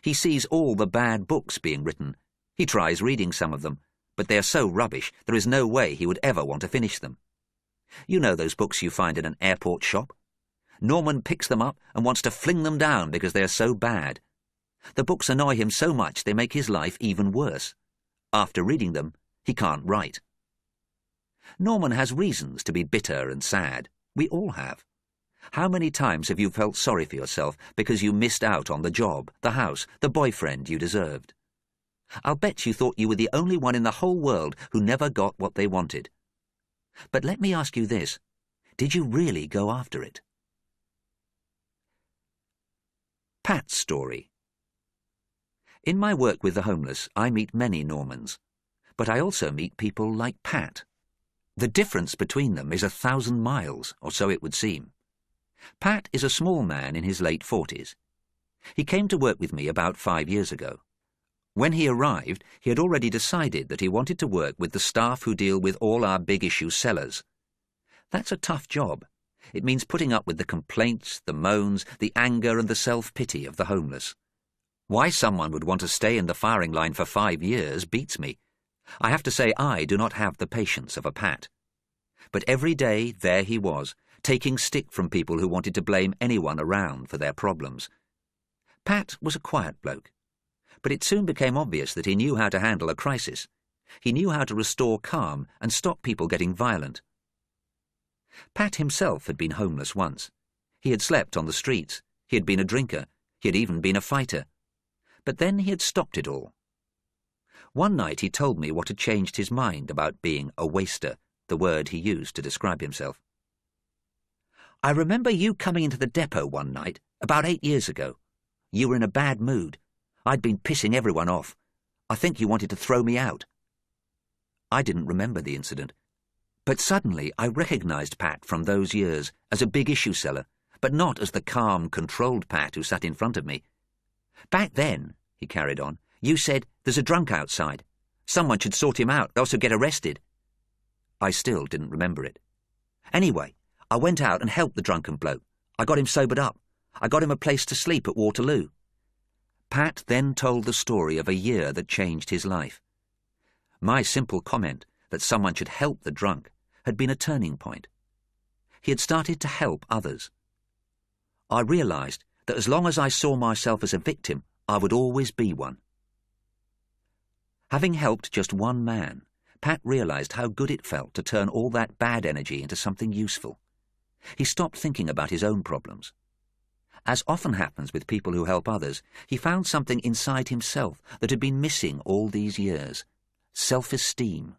He sees all the bad books being written. He tries reading some of them, but they are so rubbish there is no way he would ever want to finish them. You know those books you find in an airport shop? Norman picks them up and wants to fling them down because they are so bad. The books annoy him so much they make his life even worse. After reading them, he can't write. Norman has reasons to be bitter and sad. We all have. How many times have you felt sorry for yourself because you missed out on the job, the house, the boyfriend you deserved? I'll bet you thought you were the only one in the whole world who never got what they wanted. But let me ask you this. Did you really go after it? Pat's story. In my work with the homeless, I meet many Normans, but I also meet people like Pat. The difference between them is 1,000 miles, or so it would seem. Pat is a small man in his late 40s. He came to work with me about 5 years ago. When he arrived, he had already decided that he wanted to work with the staff who deal with all our big-issue sellers. That's a tough job. It means putting up with the complaints, the moans, the anger and the self-pity of the homeless. Why someone would want to stay in the firing line for 5 years beats me. I have to say I do not have the patience of a Pat. But every day there he was, taking stick from people who wanted to blame anyone around for their problems. Pat was a quiet bloke, but it soon became obvious that he knew how to handle a crisis. He knew how to restore calm and stop people getting violent. Pat himself had been homeless once. He had slept on the streets. He had been a drinker. He had even been a fighter. But then he had stopped it all. One night he told me what had changed his mind about being a waster, the word he used to describe himself. I remember you coming into the depot one night, about 8 years ago. You were in a bad mood. I'd been pissing everyone off. I think you wanted to throw me out. I didn't remember the incident. But suddenly I recognized Pat from those years as a big-issue seller, but not as the calm, controlled Pat who sat in front of me. Back then, he carried on, you said, there's a drunk outside. Someone should sort him out, else he'll get arrested. I still didn't remember it. Anyway, I went out and helped the drunken bloke. I got him sobered up. I got him a place to sleep at Waterloo. Pat then told the story of a year that changed his life. My simple comment that someone should help the drunk had been a turning point. He had started to help others. I realized that as long as I saw myself as a victim, I would always be one. Having helped just one man, Pat realized how good it felt to turn all that bad energy into something useful. He stopped thinking about his own problems. As often happens with people who help others, he found something inside himself that had been missing all these years: self-esteem.